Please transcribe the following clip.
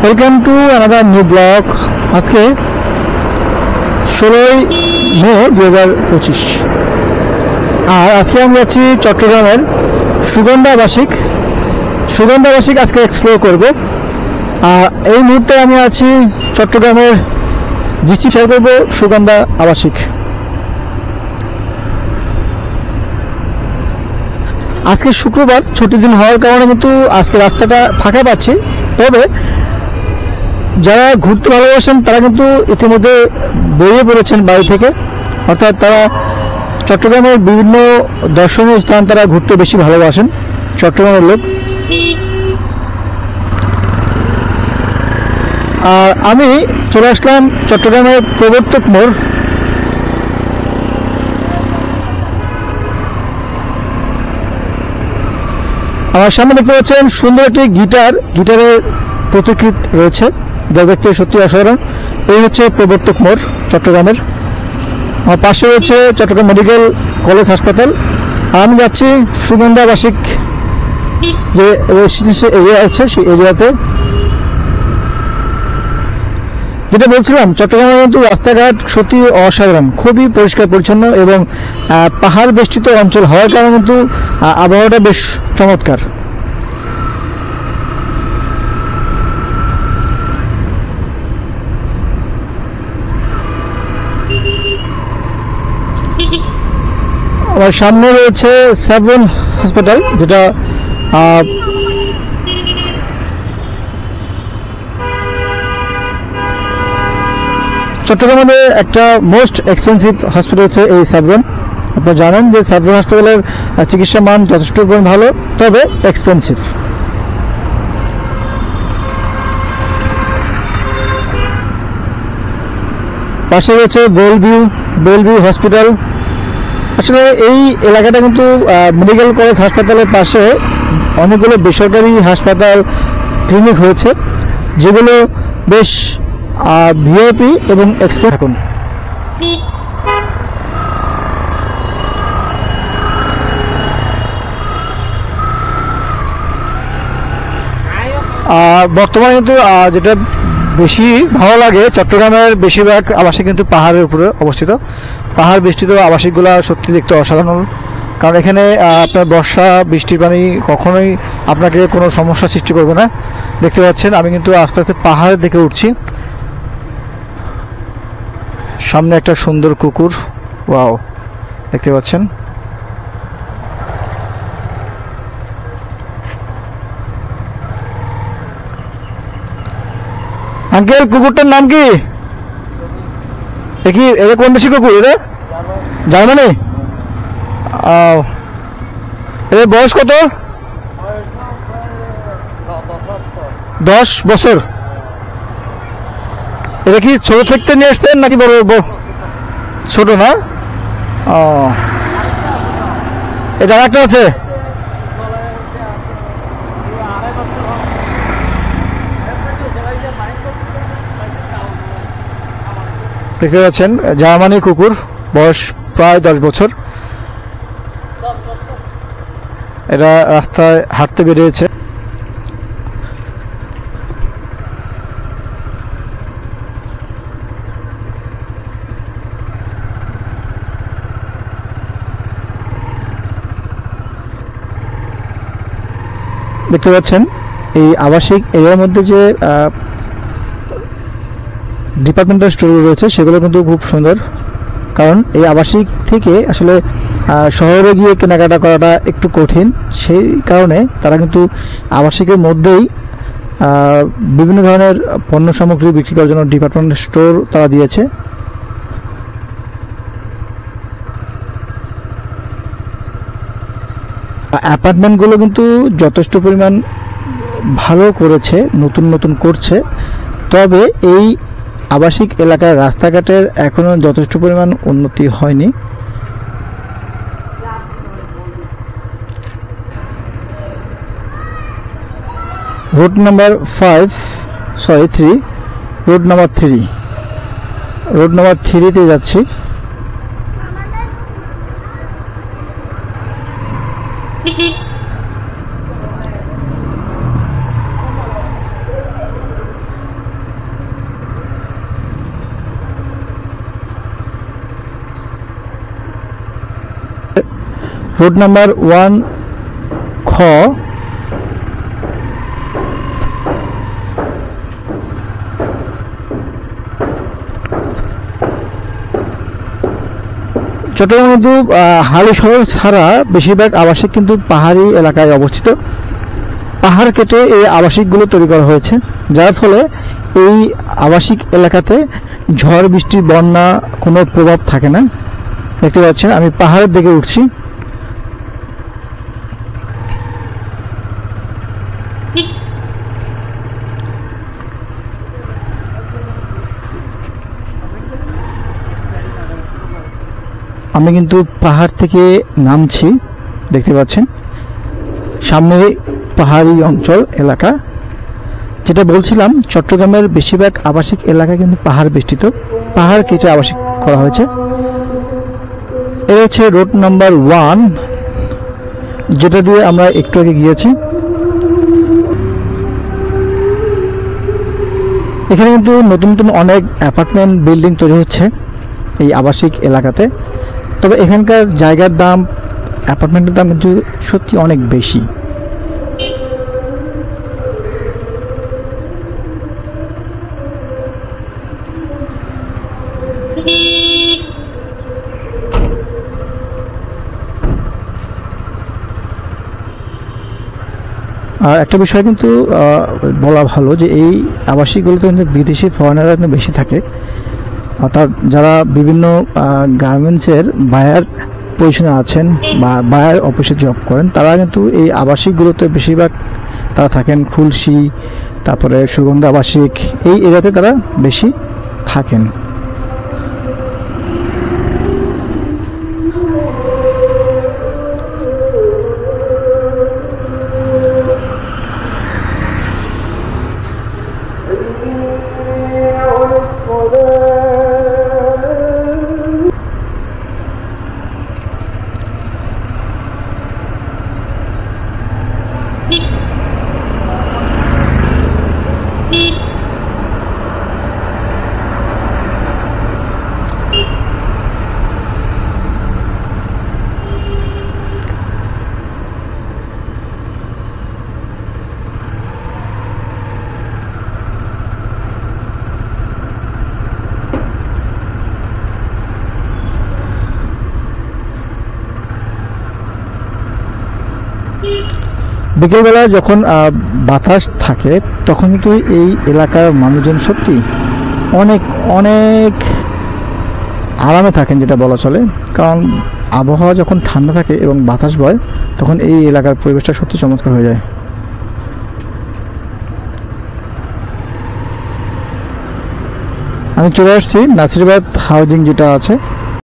Welcome to another new blog. আজকে 16ই মে 2025 আর আজকে আমরা যাচ্ছি চট্টগ্রামের সুগন্ধা আবাসিক আজকে এক্সপ্লোর করব। আর এই মুহূর্তে আমি আছি চট্টগ্রামের জিসি শেয়ার করবো সুগন্ধা আবাসিক। আজকে শুক্রবার, ছুটির দিন হওয়ার কারণে কিন্তু আজকে রাস্তাটা ফাঁকা পাচ্ছি। তবে যারা ঘুরতে ভালোবাসেন তারা কিন্তু ইতিমধ্যে বেরিয়ে পড়েছেন বাড়ি থেকে, অর্থাৎ তারা চট্টগ্রামের বিভিন্ন দর্শনীয় স্থান তারা ঘুরতে বেশি ভালোবাসেন চট্টগ্রামের লোক। আর আমি চলে আসলাম চট্টগ্রামের প্রবর্তক মোড়। আমার সামনে দেখতে পাচ্ছেন সুন্দর একটি গিটারের প্রতিকৃতি রয়েছে, যা দেখতে সত্যি অসাধারণ। এই হচ্ছে প্রবর্তক মোড় চট্টগ্রামের। আমার পাশে রয়েছে চট্টগ্রাম মেডিকেল কলেজ হাসপাতাল। আমি যাচ্ছি সুগন্ধা আবাসিক যে রেসিডেন্সিয়াল এরিয়া আছে সেই এরিয়াতে। যেটা বলছিলাম, চট্টগ্রামের কিন্তু রাস্তাঘাট সত্যি অসাধারণ, খুবই পরিষ্কার পরিচ্ছন্ন এবং পাহাড় বেষ্টিত অঞ্চল হওয়ার কারণে কিন্তু আবহাওয়াটা বেশ চমৎকার। আমার সামনে রয়েছে সাবন হসপিটাল, যেটা চট্টগ্রামের একটা মোস্ট এক্সপেন্সিভ হসপিটাল হচ্ছে এই সাবন। আপনারা জানেন যে সাবন হসপিটালের চিকিৎসা মান যথেষ্ট ভালো, তবে এক্সপেন্সিভ। পাশে রয়েছে বেলভিউ হসপিটাল। আসলে এই এলাকাটা কিন্তু মেডিকেল কলেজ হাসপাতালের পাশে অনেকগুলো বেসরকারি হাসপাতাল, ক্লিনিক হয়েছে, যেগুলো বেশ ভিআইপি এবং এক্সপেন্সিভ। এখন বর্তমানে কিন্তু যেটা বেশি ভালো লাগে, চট্টগ্রামের বেশিরভাগ আবাসিক কিন্তু পাহাড়ের উপরে অবস্থিত। পাহাড় বেষ্টিত আবাসিকগুলো সত্যি দেখতে অসাধারণ, কারণ এখানে আপনার বর্ষা বৃষ্টির পানি কখনোই আপনাকে কোনো সমস্যা সৃষ্টি করবে না। দেখতে পাচ্ছেন আমি কিন্তু আস্তে আস্তে পাহাড়ের দিকে উঠছি। সামনে একটা সুন্দর কুকুর, ওয়াও, দেখতে পাচ্ছেন। আঙ্কেল, কুকুরটার নাম কি? এটা কোন দেশি কুকুর? এটা জার্মানি। এর বয়স কত? 10 বছর। এটা কি ছোট থেকে নিয়ে আসছেন নাকি বড়? ছোট না? এটা একটা আছে। দেখতে পাচ্ছেন জার্মানি কুকুর, বয়স প্রায় 10 বছর। এরা রাস্তায় হাঁটতে বেরিয়েছে। দেখতে পাচ্ছেন এই আবাসিক এরিয়ার মধ্যে যে ডিপার্টমেন্টাল স্টোর রয়েছে সেগুলো কিন্তু খুব সুন্দর, কারণ এই আবাসিক থেকে আসলে শহরে গিয়ে কেনাকাটা করাটা একটু কঠিন। সেই কারণে তারা কিন্তু আবাসিকের মধ্যেই বিভিন্ন ধরনের পণ্য সামগ্রী বিক্রি করার জন্য ডিপার্টমেন্টাল স্টোর তারা দিয়েছে। অ্যাপার্টমেন্টগুলো কিন্তু যথেষ্ট পরিমাণ ভালো করেছে, নতুন করছে। তবে এই আবাসিক এলাকার রাস্তাঘাটের এখনো যথেষ্ট পরিমাণ উন্নতি হয়নি। রোড নাম্বার 3 তে যাচ্ছি। রোড নাম্বার 1 খ চট্টগ্রাম কিন্তু হালি শহর ছাড়া বেশিরভাগ আবাসিক কিন্তু পাহাড়ি এলাকায় অবস্থিত। পাহাড় কেটে এই আবাসিকগুলো তৈরি করা হয়েছে, যার ফলে এই আবাসিক এলাকাতে ঝড় বৃষ্টি বন্যা কোনো প্রভাব থাকে না। দেখতে পাচ্ছেন আমি পাহাড়ের দিকে উঠছি। আমি কিন্তু পাহাড় থেকে নামছি, দেখতে পাচ্ছেন সামনে পাহাড়ি অঞ্চল এলাকা। যেটা বলছিলাম, চট্টগ্রামের বেশিরভাগ আবাসিক এলাকা কিন্তু পাহাড় বেষ্টিত, পাহাড় কেটে আবাসিক করা হয়েছে। এই হচ্ছে রোড নাম্বার 1, যেটা দিয়ে আমরা একটু আগে গিয়েছি। এখানে কিন্তু নতুন নতুন অনেক অ্যাপার্টমেন্ট বিল্ডিং তৈরি হচ্ছে এই আবাসিক এলাকাতে। তবে এখানকার জায়গার দাম, অ্যাপার্টমেন্টের দাম কিন্তু সত্যি অনেক বেশি। আর একটা বিষয় কিন্তু বলা ভালো যে এই আবাসিকগুলোতে কিন্তু বিদেশি ফরেনাররা কিন্তু বেশি থাকে, অর্থাৎ যারা বিভিন্ন গার্মেন্টসের বায়ার পজিশনে আছেন বা বায়ার অফিসে জব করেন, তারা কিন্তু এই আবাসিকগুলোতে বেশিরভাগ তারা থাকেন। খুলশি, তারপরে সুগন্ধা আবাসিক, এই এরিয়াতে তারা বেশি থাকেন। বিকেলবেলা যখন বাতাস থাকে তখন কিন্তু এই এলাকার মানুষজন সত্যি অনেক অনেক আরামে থাকেন, যেটা বলা চলে। কারণ আবহাওয়া যখন ঠান্ডা থাকে এবং বাতাস বয়, তখন এই এলাকার পরিবেশটা সত্যি চমৎকার হয়ে যায়। আমি চলে আসছি নাসিরাবাদ হাউজিং যেটা আছে